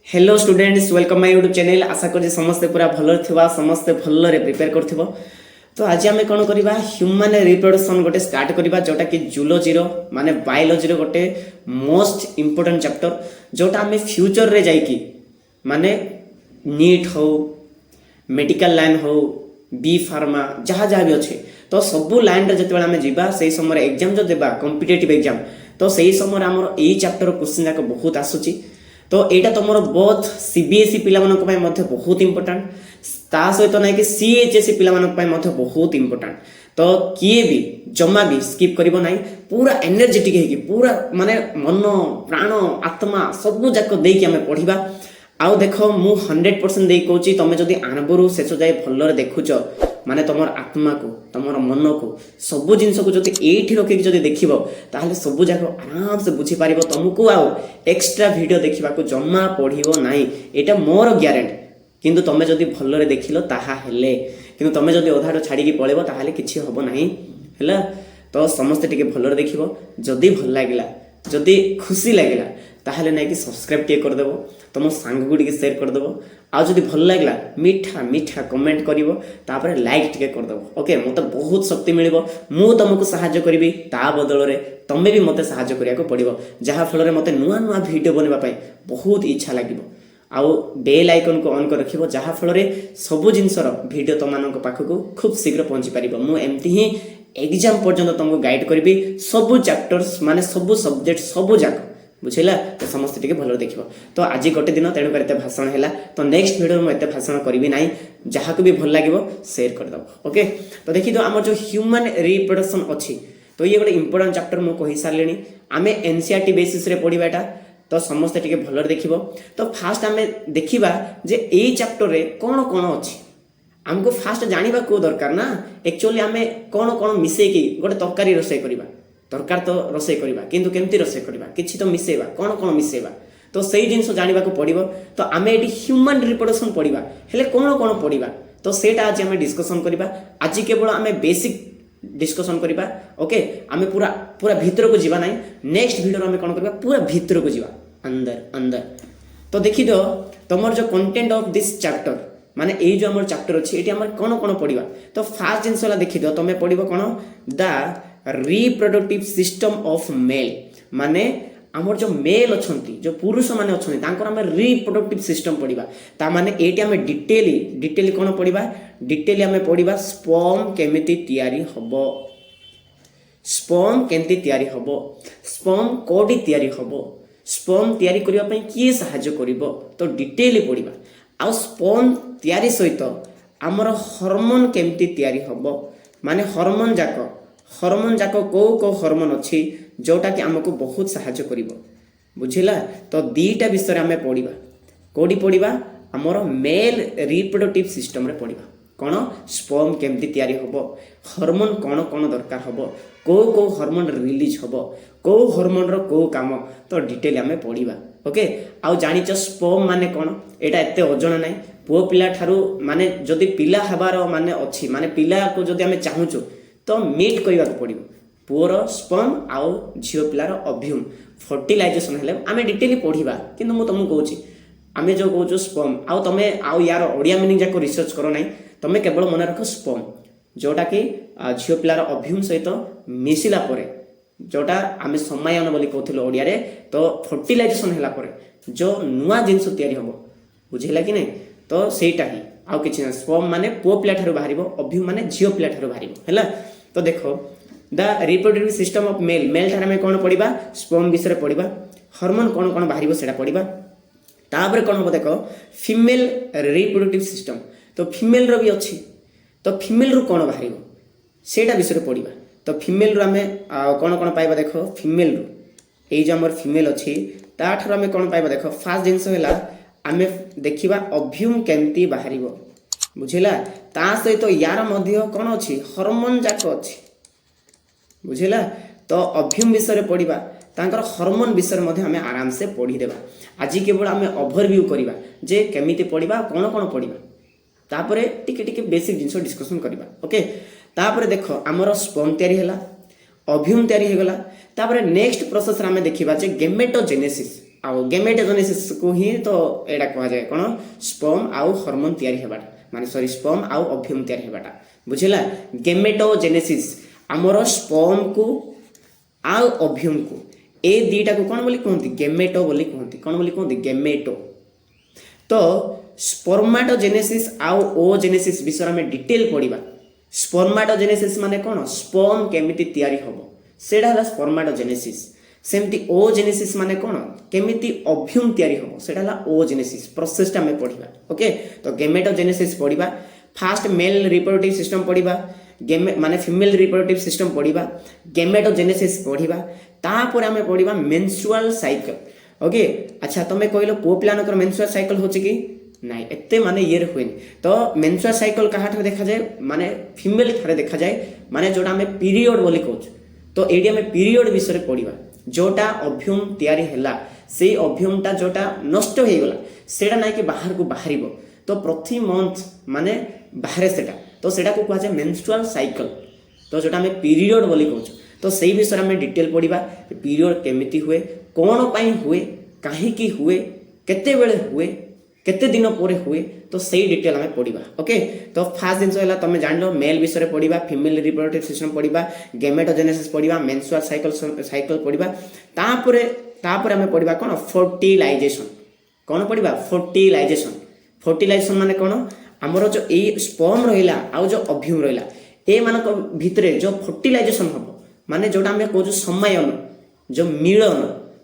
Hello students welcome my YouTube channel. आशा कर समस्ते पूरा भल थिबा समस्ते भल प्रिपेयर करथिबो। तो आज आम कौन करवा ह्यूमन रिप्रोडक्शन गोटे स्टार्ट करवा जोटा कि जूलोजी माने बायोलॉजी गोटे मोस्ट इंपोर्टेंट चैप्टर जोटा आम फ्यूचर रे जाइकी माने नीट हो मेडिकल लाइन हो बी फार्मा जहाँ जहाँ भी अच्छे तो सबू लाइन रे जिते आम जा से समय एग्जाम जो देबा कॉम्पिटिटिव एग्जाम तो सही समय आमर यही चैप्टर क्वेश्चन जाक बहुत आसूची। तो यहाँ तुम बोथ सीबीएसई पिला बहुत इंपोर्टाट ता सहित ना कि सीएचएसई पिला बहुत इंपोर्टाट। तो किए भी जमा भी स्किप करिबो नहीं पूरा एनर्जेटिक है पूरा माने मन प्राण आत्मा सबू जाक देकी आम पढ़ा। आउ देख मु 100% दे कहूँ तुम जदि आरंभ शेष जाए भलरे देखुच माने तुम आत्मा को तुम मन को सबू जिनस को जब ये रखिक जब देख ताहले सबू जाक आराम से बुझीपार तुमको आउ एक्स्ट्रा वीडियो देखा जमा पढ़ो ना यहाँ मोर ग्यारेंटी। किंतु तुम जदि भलरे देखिल ताहले किंतु तुम जदि अधाड़ छाड़ी पलैब ताहले किछि हबो नाही हैला। तो समस्ते टिके भलरे देखिबो जदि भल लागिला जदि खुशी लगिला ताहले ना कि सब्सक्राइब टे करदेव तुम सांग गुड़ी शेयर करदेव आउ जदि भल लगिला मीठा मीठा कमेंट करिवो तापर लाइक टिके करदेव। ओके मते बहुत शक्ति मिलिबो मु तुमको सहाय्य करिवि ता बदल रे तमे भी मते सहाय्य करिया को पड़िबो जहा फल रे मते नुआ नुआ वीडियो बनवा पई बहुत इच्छा लागिबो। आउ बेल आइकन को ऑन कर रखिबो जहा फल रे सबु जिनसर वीडियो तमानक पाखको खूब शीघ्र पहुंची परिबो। मु एम्ति ही एग्जाम पर्यंत तुमको गाइड करिवि सबु चैप्टर्स माने सबु सब्जेक्ट सबु जाक बुझेला। तो समस्त टिके भल देखिबो। तो आज गोटे दिन तेणु कर भाषण है तो नेक्स्ट वीडियो में एत भाषण करी ना जहाँ को भी भल लगे शेयर करदेव। ओके तो देखी तो आम जो ह्यूमन रिप्रोडक्शन अच्छी तो ये गोटे इंपोर्टेंट चैप्टर मुझे कही सारे आम एनसीईआरटी बेसिस रे पढ़ा एटा तो समस्ते टिके भल देखिबो। तो फास्ट आम देखा जे यही चैप्टर रे कौन कौन अच्छी आमको फास्ट जाना को दरकार ना एक्चुअली आम कौन कौन मिसेकी गोटे तरकारी रोषे करवा तरकार तो रोषे करवा किंतु केमती रोषे करवा किछि तो मिसेबा कौन कौन मिसेबा तो सही जिनस जाना पड़ो। तो आम ये ह्यूमन रिप्रोडक्शन पढ़ा हेले कौन कौन पढ़ा तो सेटा आज आम डिस्कसन करवा। आज केवल आम बेसिक डिस्कसन करवा। ओके आम पूरा पूरा भीतर को जीवा ना नेक्स्ट वीडियो आम कौन करवा पूरा भीतर को जीवा अंदर अंदर। तो देखी दो तुम जो कंटेंट ऑफ दिस चैप्टर माने ये जो आम चैप्टर अच्छी ये आम कौन कौन पढ़ा। तो फास्ट जिनस देखी दो तुम पढ़ो कौन the reproductive system of mail माने आमर जो मेल अच्छा जो पुरुष माने अच्छा आम रिप्रोडक्टिव सिस्टम पढ़ा ता माने ये आम डिटेली कौन पढ़ा डिटेली आम पढ़ा स्पर्म केमिति तैयारी हबो स्पर्म केमिति तैयारी हबो स्पर्म कोडी तैयारी हबो स्पर्म तैयारी करिवा पई किए सहाय्य करिवो तो डिटेली पढ़ा। आ स्पर्म तैयारी सहित आमर हार्मोन केमिति तैयारी हबो माने हार्मोन जाक को हार्मोन अच्छी जोटा कि आमको बहुत सहाय्य करिवो बुझिला। तो दीटा विषय आम पढ़ा कौटी पढ़ा आमर मेल रिप्रोडक्टिव सिस्टम रे पढ़ा कौन स्पर्म केमती तैयारी हबो हार्मोन कौन कौन दरकार हबो को हार्मोन रिलीज हबो को हार्मोन रो को काम तो डिटेल आम पढ़ा। ओके आउ जानिच स्पर्म माने कौन एटा एते अजଣା नाही पुओ पिला ठारू माने जदि पिला हबार माने अछि माने पिला को जदि आम चाहूचु तो मीट करने पड़ो पुअर स्पर्म आउ झील पिलार ओव्यूम फर्टिलाइजेशन हेले आम डिटेली पढ़ा। किंतु मुझे तुमको कहूँ आम जो कौच स्पर्म आउ तुम आउ यार ओडिया मीनिंग जाक रिसर्च कर ना तुम केवल मन रख स्पर्म जोटा कि झील पिलार ओव्यूम सहित मिसिला परे जोटा आम समायन बोली कहते ओडिया रे तो फर्टिलाइजेशन हैला परे जो नुआ जिनस तैयारी हम बुझेगा कि नहीं तो सेटा ही आउ किछि ना स्पर्म माने पुओ पिला ठारू बाहरिबो ओव्यूम माने झील पिला ठारू बाहरिबो हैला। तो देखो the reproductive system of male male ठार में कौन पढ़ा स्पर्म विषय पढ़ा हार्मोन कौन कौन बाहर से पढ़ा तापर कौन हम देख फीमेल रिप्रोडक्टिव सिस्टम तो फीमेल रो भी अच्छी तो फीमेल रू कौन बाहर सेटा विषय पढ़ा। तो फीमेल रू आम कौन कौन पाइबा देख फीमेल रू ये जो आम फीमेल अच्छी ताठार आम कौन पाइबा देख फास्ट जिनस है आम देखा ओव्यूम केमती बाहर बुझेगा ता सहित यार मध्य कौन अच्छी हार्मोन जाक अच्छी बुझेगा। तो ओव्यूम विषय पढ़ा तांकर हार्मोन विषय आम आराम से पढ़ीदेवा। आज केवल आम ओभरव्यू करवा जे केमिति पढ़ा कौन कौन पढ़ा तापर टिके टिके बेसिक जिनस डिस्कसन करवा। ओके तापर देख आमर स्पर्म तैयारी है ओव्यूम तैयारी होगला तापर नेक्स्ट प्रोसेस आम देखा जे गेमेटोजेनेसिस आउ गेमेटोजेनेसिस को ही तो एटा कहा जाए कोन स्पर्म आउ हार्मोन तयारी हेबाटा माने सॉरी स्पर्म आउ ओव्यूम तयारी हेबाटा बुझिला गेमेटोजेनेसिस हमरो स्पर्म को आउ ओव्यूम को ए दीटा को कोन बोली कहंती गेमेटो बोली कहंती कोन बोली कहंती गेमेटो तो स्पर्माटोजेनेसिस आउ ओजेनेसिस विषय में डिटेल पढ़िबा स्पर्माटोजेनेसिस माने कोन स्पर्म केमिति तयारी होबो सेडा हला स्पर्माटोजेनेसिस सेमती ओजेनेसिस माने कोन केमिति ओव्यूम तयारी होबो सेडा हला ओजेनेसिस प्रोसेस टा में पढ़िबा ओके तो गेमेटोजेनेसिस पढ़िबा फास्ट मेल रिप्रोडक्टिव सिस्टम पढ़िबा गेमे माने फीमेल रिप्रोडक्टिव सिस्टम पढ़िबा गेमेटोजेनेसिस पढ़िबा तापर हमें पढ़िबा मेंस्ट्रुअल साइकिल ओके अच्छा तमे कहलो पो पिलानकर मेंस्ट्रुअल साइकिल होची कि नाइ एते माने ये हुएन तो मेंस्ट्रुअल साइकिल कहा ठारे देखा जाए माने फीमेल ठारे देखा जाए माने जोटा हमें पीरियड बोली कहू तो एडी हमें पीरियड विषय पढ़िबा जोटा ओव्यूम तयारी हैला से ओव्यूम टा जोटा नष्ट हो गला सेडा नाइ कि बाहर को बाहरिबो तो प्रति मंथ माने बाहर सेटा तो सेटा को कहा जाए मेंस्ट्रुअल साइकिल तो जोटा हमें पीरियड बोली कहू तो सही विषय में डिटेल पढ़िबा पीरियड केमिति हुए कोन पई हुए काहे की हुए केते बेले हुए केते दिन पर हुए तो सही डिटेल हमें पढ़िबा ओके तो फास्ट दिन है तुम जान लो मेल विषय पढ़िबा फीमेल रिप्रोडक्टिव सिस्टम पढ़िबा गेमेटोजेनेसिस पढ़िबा मेंस्ट्रुअल साइकिल पढ़िबा तापरे तापरे हमें पढ़िबा कोन फर्टिलाइजेशन कोन पढ़िबा फर्टिलाइजेशन माने कोन हमरो जो ए स्पर्म रहिला आ जो ओव्यूम रहिला ए मानक भितरे जो फर्टिलाइजेशन हबो माने जोटा हमें कहू सम्मायन जो मिलन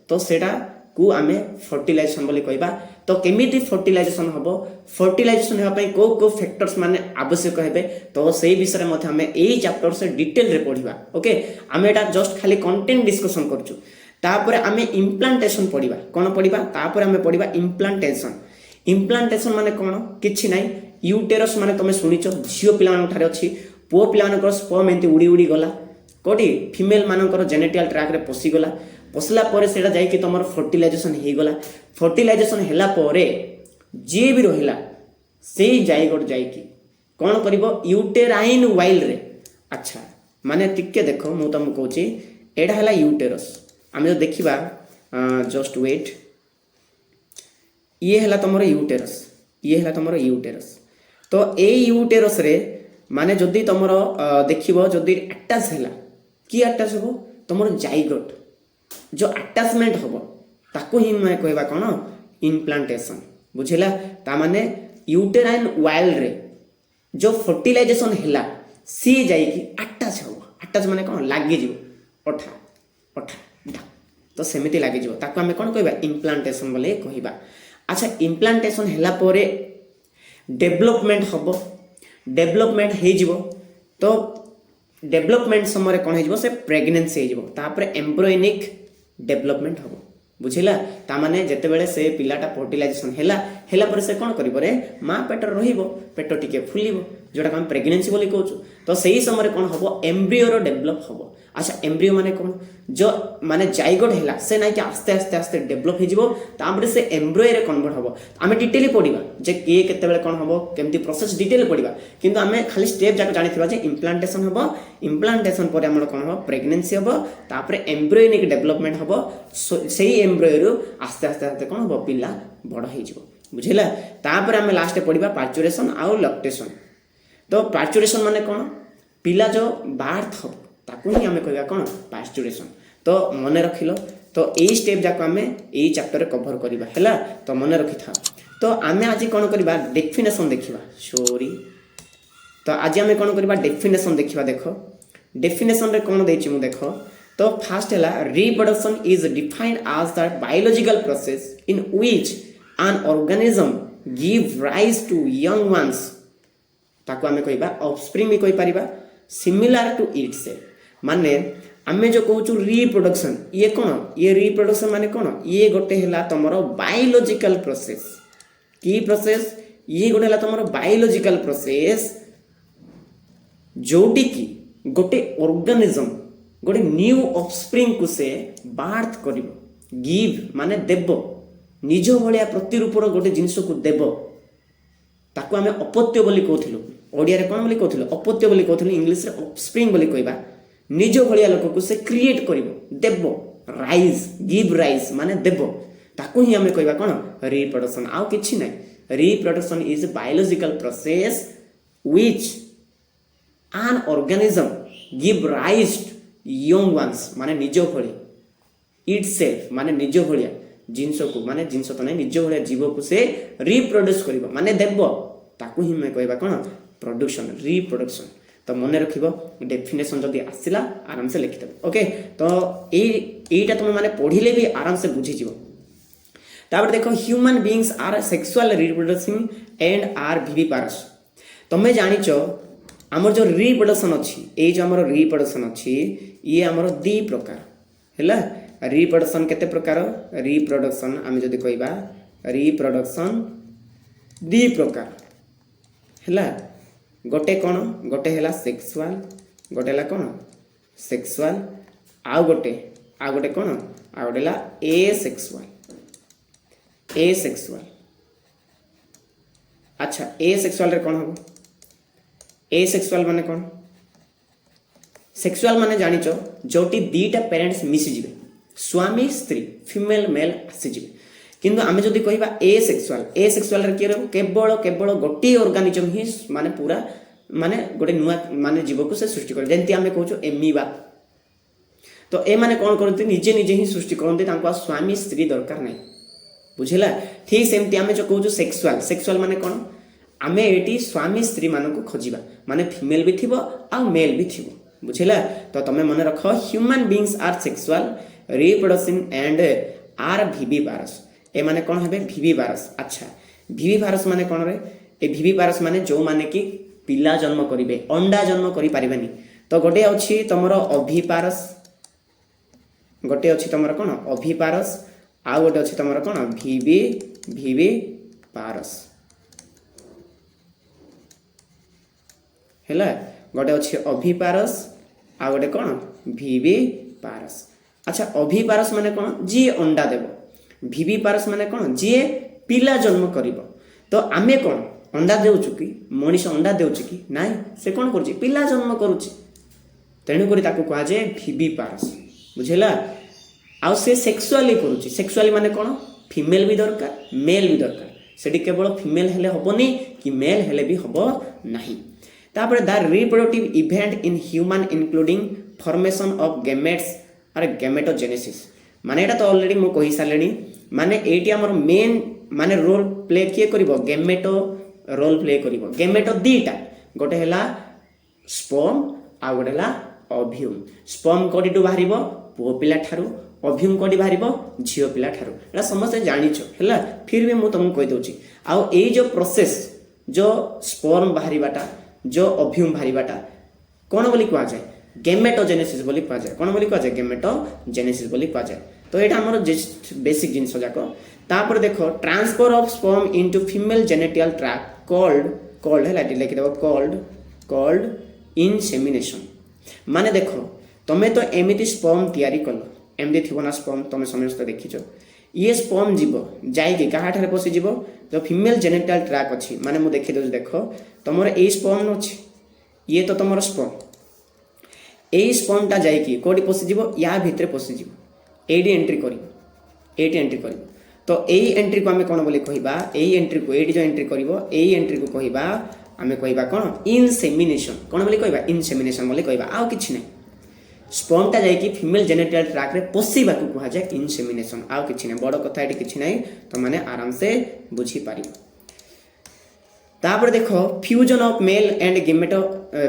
तो सेटा को आमे फर्टिलाइजेशन बोली कहबा तो केमिति फर्टिलाइजेशन हबो फर्टिलाइजेशन हेबा पई को फैक्टर्स माने आवश्यक हेबे तो सही विषय में हमें एई चैप्टर से डिटेल रे पढ़िबा ओके आमे एटा जस्ट खाली कंटेंट डिस्कशन करछु तापर आमे इम्प्लांटेशन पढ़िबा कोन पढ़िबा तापर आमे पढ़िबा इम्प्लांटेशन माने कोन किछि नै यूटेरस माने तमे सुनिचो झियो पिलान ठारे अछि पो पिलानकर स्पर्म एंती उड़ी उड़ी गला कोटी फीमेल मानकर जेनेटिकल ट्रैक रे पसी गला पसला परे सेटा जाई कि तमर फर्टिलाइजेशन हे गला फर्टिलाइजेशन हैला परे जे भी रहिला सेई जाइगोट जाई कि कोन करबो यूटेराइन वाइल रे अच्छा माने टिके देखो मु तुम कहूची एडा हैला यूटेरस आमे जो देखिबा जस्ट वेट ये हैला तमरो यूटेरस तो ए यूटेरस रे माने जदी तमरो देखिबो जदी अटैच हैला की अटैच होबो तमरो जाइगोट जो अटैचमेंट होबो ताको ही मैं कहबा कोन इम्प्लांटेशन बुझिला ता माने यूटेराइन वाइल रे जो फर्टिलाइजेशन हैला सी जाई कि अटैच होबो अटैच माने कोन लागि जिवो ओठा तो सेमिति लागि जिवो ताको हमें कोन कहबा इम्प्लांटेशन बोले कहबा अच्छा इम्प्लांटेशन हैला परे डेवलपमेंट होबो डेवलपमेंट हे जिवो तो डेवलपमेंट समय कौन हो से प्रेगनेंसी हो तापर एम्ब्रोनिक डेवलपमेंट हम बुझिला ता माने जेते बेले से पिलाटा फर्टिलाइजेशन हैला पर से कौन करिवो रे मां पेट रहिबो पेट टिके फुलिबो जोटा हम प्रेगनेंसी बोली कहू तो सही समय कौन हम एम्ब्रियो रो डेवलप हम अच्छा एम्ब्रियो माने कौन जो माने जाइगोट हैला से नाइ कि आस्ते आस्ते आस्ते डेवलप हो जिवो तापर से एम्ब्रियो रे कन्वर्ट हम आमे डिटेली पढ़िबा जे के केते बेले कौन हम केमती प्रोसेस डिटेल पढ़िबा किंतु आमे खाली स्टेप जाक जानिथिबा जे इम्प्लांटेशन हबो इम्प्लांटेशन पर हमर कौन हम प्रेगनेंसी हबो तापर एम्ब्रियोनिक डेवलपमेंट हबो सेही एम्ब्रियो रो आस्ते आस्ते आस्ते कौन हबो पिला बड़ हो जिवो बुझिला तापर आमे लास्ट पढ़िबा पार्चुरेशन आउ लैक्टेशन तो पार्चुरेशन माने कौन पिला जो बार्थ हो ताकू ही आमे कहबा कौन पार्चुरेशन तो मने रखिलो तो एई स्टेप जाक आमे एई चैप्टर रे कवर करिबा हैला तो मने रखि था तो आमे आज कोन करिबा डेफिनेशन देखिबा सॉरी तो आज आमे कोन करिबा डेफिनेशन देखिबा देखो डेफिनेशन रे कोन देछि मु देखो तो फर्स्ट हैला reproduction is defined as the biological process in which an organism give rise to young ones ताको आमे कहबा ऑफस्प्रिंग भी कहि परिबा सिमिलर टू इटसेल्फ माने आमे जो कहूँ रिप्रोडक्शन ये कौन ये रिप्रोडक्शन माने कौन ये गोटे है तुम बायोलॉजिकल प्रोसेस की प्रोसेस ये गोटे है तुम बायोलॉजिकल प्रोसेस जोटी की गोटे ऑर्गेनिज्म गोटे न्यू ऑफस्प्रिंग को से बार्थ करिवो गिव माने देव निज भलिया प्रतिरूपर गोटे जिनिस को देव ताको आमे अपत्य बोली कहथिलु ओडिया रे कोन बोली कहथिलु अपत्य बोली कहथिलु इंग्लिश रे ऑफस्प्रिंग बोली कहबा निज भलिया लोक को से क्रिएट करिवो देव राइज गिव राइज माने देव ताकू ही आम कह कौन रिप्रोडक्शन आउ कि ना reproduction is biological process which an organism give rise young ones माने निज भली itself माने निज भलिया जिनस को माने जिनस तो नहीं निज भलिया जीव को से रिप्रोड्यूस करिवो माने देबो ताकू ही मैं कहबा कोन प्रोडक्शन रिप्रोडक्शन तो मन रखिबो डेफिनेशन जदी आसिला आराम से लिखि देबो ओके तो एटा तुम माने पढिले भी आराम से बुझी जीवो तापर देखो human beings are sexual reproducting and are viviparous तमे जानिचो आमर जो रिप्रोडक्शन अच्छी ये जो आमर रिप्रोडक्शन अच्छी ये आमर दी प्रकार है रिप्रोडक्शन केते प्रकार रिप्रोडक्शन आम जदि कहबा रिप्रोडक्शन दी प्रकार है गोटे कौन गोटे है सेक्सुअल गोटे है कौन सेक्सुअल आउ गोटे कौन आउ गोटे ए सेक्सुअल अच्छा ए सेक्सुअल रे कौन हम ए सेक्सुअल माने कौन सेक्सुअल माने जानिचो जोटी दीटा पेरेंट्स मिसी जिवे स्वामी स्त्री फीमेल मेल आसी जिवे किंतु आमे जदि कहबा ए सेक्सुअल रे के केवल गोटी ऑर्गेनिज्म ही माने पूरा माने गोटे नुआ माने जीव को से सृष्टि करे जेंति आमे कहूचो एमीबा तो ए माने कोन करते निजे निजे ही सृष्टि करते तांको स्वामी स्त्री दरकार नै बुझिला ठीक सेमति आमे जो कहूचो सेक्सुअल माने कोन आमे एटी स्वामी स्त्री मानक खोजिबा माने फीमेल भी थिबो आ मेल भी थिबो बुझिला तो तमे मन रख human beings are sexual reproduction and are viviparous ए माने कोन हेबे विविपारस अच्छा विविपारस माने कोन रे ए विविपारस माने जो माने कि पिला जन्म करिवे अंडा जन्म करि पारिबानी तो गोटे अछि तमरो अभिपारस गोटे अछि तमरो कोन अभिपारस आ गोटे अछि तमरो कोन विविपारस है गोटे अच्छे अभिपारस आ गोटे कौन विविपारस अच्छा अभिपारस माने कौन जी अंडा देव विविपारस माने कौन जी पिला जन्म करिवो तो आमे कौन अंडा देउछु कि मनीष अंडा देउछु कि नाइ से कौन करुछि पिला जन्म करुछि तेणु करी ताकू कहा जे विविपारस बुझेला आ से सेक्सुअली करुछि सेक्सुअली माने कौन फीमेल भी दरकार मेल भी दरकार सेठी केवल फीमेल हेले हबनी कि मेल हेले भी हबो नाही तापर the reproductive event in human including formation of gametes और गैमेटोजेनेसिस माने एटा तो ऑलरेडी मो कहि सालेनी माने एटी हमर मेन माने रोल प्ले किए करिवो गैमेटो रोल प्ले करिवो गैमेटो दीटा गोटे हैला स्पर्म आ गोटे हैला ओव्यूम स्पर्म कोडिटु बाहरिबो पुओ पिला ठारू ओव्यूम कोडी बाहरिबो झियो पिला ठारू एटा समस्त जानिछो हैला फिर भी मु तुमको कहि दोची आ ए जो प्रोसेस जो स्पर्म बाहरिबाटा जो ओव्यूम बाहरिबाटा कौन बोली कहा जाए गैमेटोजेनेसिस बोली कहा जाए कौन बोली कहा जाए गैमेटोजेनेसिस बोली कहा जाए तो यहाँ हमर बेसिक जिनस जाक तापर देखो transfer of sperm into female genital tract called है लिखि देबो कॉल्ड इनसेमिनेशन माने देखो तमे तो एमिति स्पर्म तैयारी कलो एमदी थिबो ना स्पर्म तमे समस्त देखिचो ये स्पर्म जीव जाइके कहा ठारे पसी जीव जो फीमेल जेनेटियल ट्रैक अच्छी माने मु देखि दो देखो तुमर ए स्पर्म अच्छी ये तो तुम स्पर्म ए स्पर्मटा जाइकी कोडी पसी जीव या भितरे पसी जीव एडी एंट्री करिवो तो एई एंट्री को आमे कोन बोली कहिबा एई एंट्री को एडी जो एंट्री करिवो एई एंट्री को कहिबा आमे कहिबा कोन इनसेमिनेशन कोन बोली कहिबा इनसेमिनेशन बोली कहिबा आउ किछि नै स्पर्मटा जाइकी फीमेल जेनेटियल ट्रैक रे पसीबा को कहा जाय इनसेमिनेशन आउ किछि नै बड़ कथा एटी किछि नै तो माने आराम से बुझी पारिबो तापर देखो fusion of male and gamete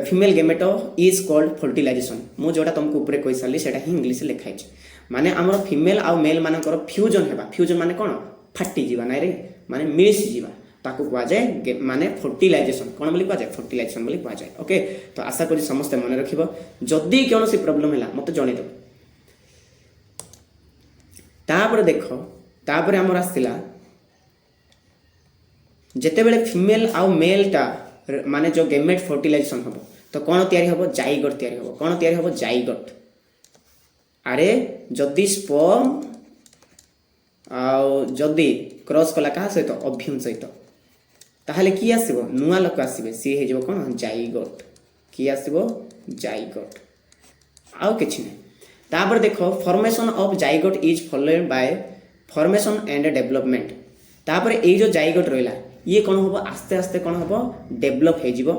female gamete is called fertilisation मु जोटा तुमको ऊपर कहि साली सेटा ही इंग्लिश रे लिखाइ छै माने हमर फीमेल आ मेल मानकर फ्यूजन हेबा फ्यूजन माने कोन फाटी जीवा नै रे माने मिस जीवा ताकू कहा जाय माने फर्टिलाइजेशन कोन बोली कहा जाय फर्टिलाइजेशन बोली कहा जाय ओके तो आशा करी समस्त मन रखिबो जदी कोनोसी प्रॉब्लम हैला मते जणे दो तापर देखो तापर हमर आस्तिला जेते बेले फीमेल आउ मेल टा माने जो गेमेट फर्टिलाइजेशन हबो तो कोन तयारी हबो जाइगोट तयारी हबो कोन तयारी हबो जाइगोट अरे जदी स्पर्म आउ जदी क्रॉस कला का सहित ओव्यूम सहित ताहले की आसीबो नुआ लोक आसीबे सी हे जो कोन जाइगोट की आसीबो जाइगोट आउ किछि नै तापर देखो formation of zygote is followed by formation and development तापर ये जो जाइगोट रहा ये कौन हम आस्ते आस्ते कौन हम डेवलप हो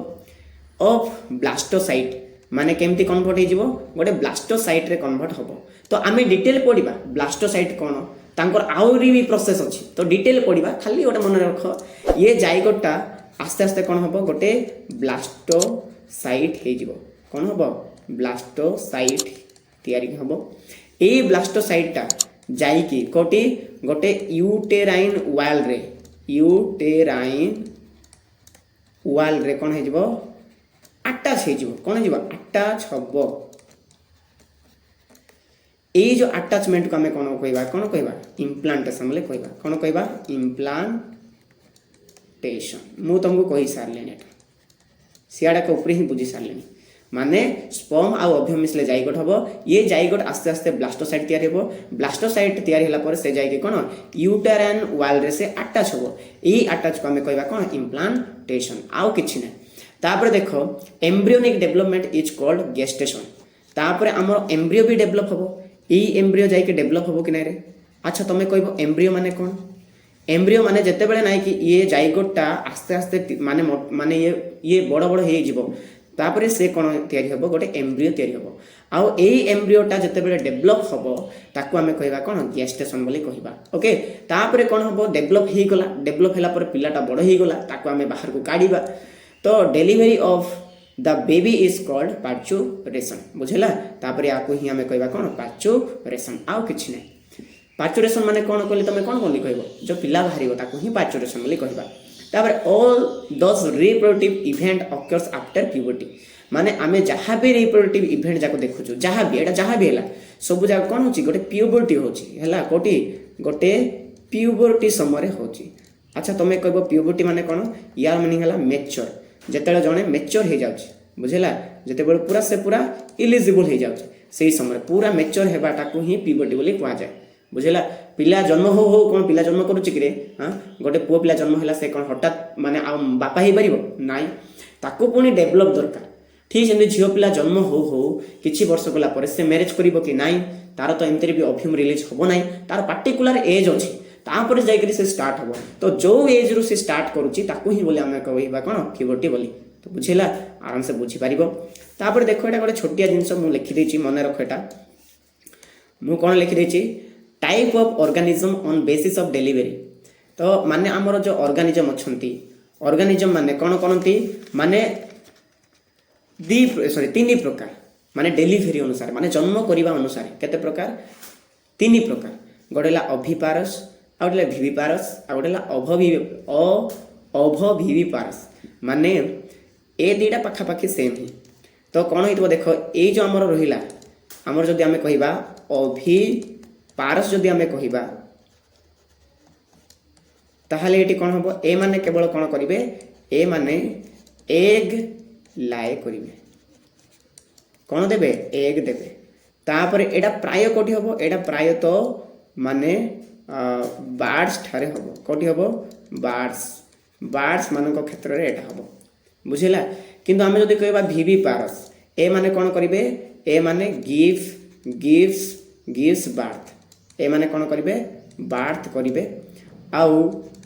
ऑफ ब्लास्टोसाइट माने केमती कन्वर्ट हो गोटे ब्लास्टोसाइट रे कन्वर्ट हम तो आम डिटेल पढ़ा ब्लास्टोसाइट कौन तांकर आउरी भी प्रोसेस अच्छी तो डिटेल पढ़ा खाली गोटे मन रख ये जाइगोटा आस्ते आस्ते कौन हम गोटे ब्लास्टोसाइट हो कौन हम ब्लास्टोसाइट तैयारी हम ये ब्लास्टोसाइटा जाइकी कोटी गोटे यूटेराइन वाल रे कौन हो अटैच हो कौन हो अटैच हम ये जो अटैचमेंट को आम कौन कहवा इम्प्लांटेशन बोले कहवा कौन कहवा इम्प्लांटेशन मु तुमको कही सारे सियाड़ा के ऊपर ही बुझी सारे माने स्पर्म आउ ओव्यूम मिसले जाइगोट हम ये जाइगोट आस्ते आस्ते ब्लास्टोसाइट तैयारी हो ब्लास्टोसाइट तैयारी होला पर से जाइके कौन यूटेराइन वाल रे से अटैच हो ये अटैच को आम कहवा कौन इम्प्लांटेशन आउ किछि ना तापर देखो embryonic development is called gestation तापर आमर एम्ब्रियो भी डेवलप हम ये एम्ब्रियो जाइके डेवलप हम कि ना रे अच्छा तुम्हें कहब एम्ब्रियो माने कौन एम्ब्रियो माने जिते बड़े ना कि ये जाइगोटा आस्ते आस्ते माने माने ये बड़ बड़ हो जीवो तापर से कौन तैयारी हम गोटे एम्ब्रियो तैयारी हम आउ यही एम्ब्रियोटा जिते बड़े डेवलप हम ताकू आम कहवा कौन गेस्टेशन बोली कहवा ओके तापर कौन हम डेवलप हो गला डेवलप होला पर पिलाटा बड़ हो गला ताकू आम बाहर को काढ़ा तो delivery of the baby is called parturition बुझेला तापर या ही आम कहवा कौन पार्चुरेशन आउ किछि नै पार्चुरेशन माने कौन कहले तुम कौन बोली कहब जो पिला बाहर ताकू ही पार्चुरेशन बोली कहवा तापर all those reproductive event occurs after puberty माने आमे जहाँ भी रिप्रोडक्टिव इवेंट जाको देखुछु जहाँ भी एटा जहाँ भी हैला सब जाक कौन होची गोटे प्यूबर्टी होची हैला कोटी गोटे प्यूबर्टी समय होची अच्छा तुम्हें कहब प्यूबर्टी माने कौन यार मीनिंग हैला मैच्योर जेतेबेले जणे मैच्योर हो जाउची बुझेला जेतेबेले पूरा से पूरा इलिजिबल हो जाउची सेही समय पूरा मैच्योर हेबाटाकू ही प्यूबर्टी बोली कहा जाए बुझेला पिला जन्म हो कौन पिला जन्म करुच्ची कि हाँ गोटे पुओ पिला जन्म है से कौन हठात माने आ बापा हो पार नाई ताकू पुणी डेभलप दरकार ठीक सेमती झील पिला जन्म हो किछि वर्ष गला पर से मैरेज करिवो कि नाई तार तो एमती भी ओव्यूम रिलीज हम ना तार पार्टिकुलर एज अच्छी तापर जाकर से स्टार्ट हम तो जो एज रु से स्टार्ट करुच्ची ताकू ही बोली आम कहवा कौन प्यूबर्टी बोली तो बुझेला आराम से बुझीपार तापर देख एटा गोटे छोटिया जिनस मुझे लिखिदेची मन रख एटा मु कौन लिखिदेची type of organism on basis of delivery तो माने आमर जो ऑर्गेनिज्म अच्छी ऑर्गेनिज्म माने कौन कहती माने तीन प्रकार माने डेलीवरी अनुसार माने जन्म करने अनुसार केते प्रकार तीन प्रकार गोटे अभिपारस आ गोटे भिविपारस आ गोटे अभभिविपारस माने ए दुईटा पाखापाखि सेम ही तो कौन हो देख ये जो आमर रहा आमर जदि आम कहवा अभिपारस जदि आम कहवा ताहले ये कौन हम ए माने केवल कौन करेंगे ए माने एग लाए करेंगे कौन देवे एग देवे तापर एटा प्राय कोठी हम एटा प्राय तो माने बार्ड्स ठारे हम कोठी हम बार्ड्स मानक क्षेत्र में एटा हम बुझेला किंतु आम जदि कहवा भिविपारस ए माने कौन करेंगे ए माने गिव्स बार्थ ए माने कौन करेंगे बार्थ करेंगे आउ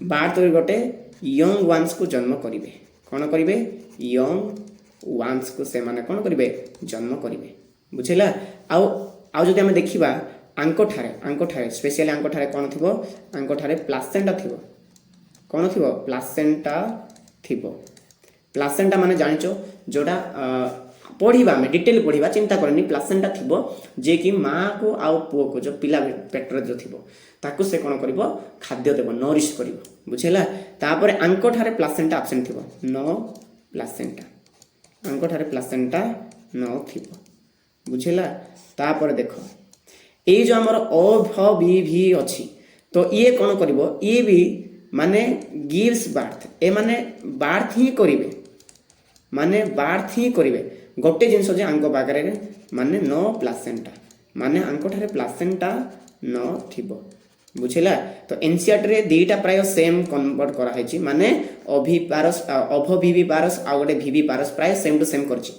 बार्थ गोटे यंग वान्स को जन्म करेंगे कौन करेंगे यंग वान्स को से माने कौन करेंगे जन्म करेंगे बुझेला आउ जदि आम देखा आंकोठारे स्पेशली आंकोठारे कौन थी आंकोठारे प्लासेंटा थी कौन थी प्लासेंटा थी प्लासेंटा माने जानिचो जोटा पढ़ा आम डिटेल पढ़ा चिंता करनी प्लासेंटा थी जे कि माँ को आउ पुओ को जो पिला पेटर जो थी ताकू से कौन कर खाद्य देव नरिश कर बुझेगा तापर आंकोठारे प्लासेंटा आबसेंट थी नो प्लासेंटा आंकोठारे प्लासेंटा न थी बुझेगा तापर देख ये जो आमर अभविभि अच्छी तो ये कौन कर ये भी माने गिव्स बार्थ ए माने बार्थ ही करेंगे माने बार्थ ही करेंगे गोटे जिनस जे आंको पाखे माने नो प्लासेंटा माने आंकोठारे प्लासेंटा न थिबो बुझेला तो एनसीईआरटी दुईटा प्राय सेम कन्वर्ट कराई माने अभविविपारस आ गोटे भिविपारस प्राय सेम टू सेम करछि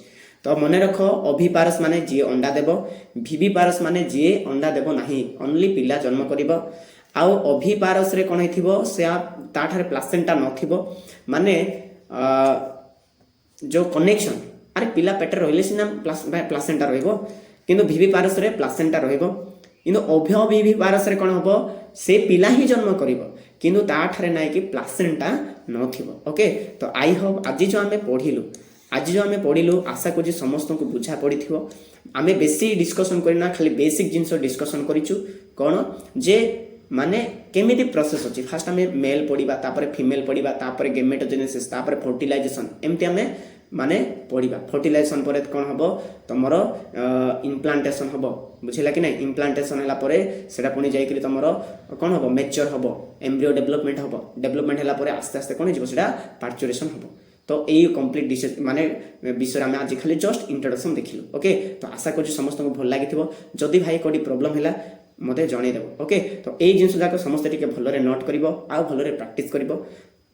तो मन रख अभिपारस माने जी अंडा देव भिविपारस माने जी अंडा देव नहीं ओनली पिला जन्म करिबो आउ अभिपारसरे कौन हो ताठारे प्लासेंटा नथिबो माने जो कनेक्शन अरे पिला पेटर रहिले सिना प्लासेंटा रहइबो किंतु विविपारसरे प्लासेंटा रहइबो किंतु अभिविपारसरे कौन हबो से पिला ही जन्म करिवो किंतु ताठारे नाइ कि प्लासेंटा नथिबो। ओके तो आई होप आज जो आमे पढ़िलु आशा करूँ समस्त को बुझा पड़ी थी आमे बेसी डिस्कशन करना खाली बेसिक जिनस डिस्कशन करिचु कौन जे माने केमिति प्रोसेस अछि फास्ट आमे मेल पढ़िबा तापर फीमेल पढ़िबा तापर गेमेटोजेनेसिस तापर फर्टिलाइजेशन एमती आमे माने पढ़िबा फर्टिलाइजेशन पर कौन हबो तमरो इम्प्लांटेशन हबो बुझिला कि नहीं इम्प्लांटेशन हला परे सेटा पुनी जाई कि तमरो कौन हबो मैच्योर हबो एम्ब्रियो डेवलपमेंट हला परे आस्ते आस्ते कौन हिजबो सेटा पार्चुरेशन हबो। तो यही कंप्लीट डिशेज माने विषय में आज खाली जस्ट इंट्रोडक्शन देखिलु। ओके तो आशा करूँ समस्त को भल लगी जदि भाई कोई प्रॉब्लम है मते जनईदेव। ओके तो यही जिनस जाक समस्त टिके भलरे नोट करिवो आ भलरे प्रैक्टिस करिवो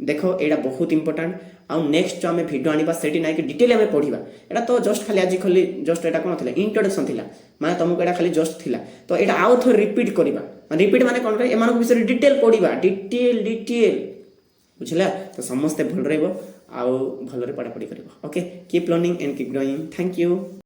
देखो एटा बहुत इंपोर्टेंट आउ नेक्स्ट जो आमे वीडियो आनिबा सेठी नाइ कि डिटेल आमे पढिबा एटा तो जस्ट खाली आज खाली जस्ट एटा कोन थिला इंट्रोडक्शन थिला माने तुमको एटा खाली जस्ट थिला तो एटा आउ थोर रिपीट करिबा रिपीट माने कोन रे एमानक विषय डिटेल पढिबा डिटेल बुझला तो समस्त भल रहइबो आउ भलरे पढ़ापढ़ी करिवो। Okay keep learning and keep growing thank you.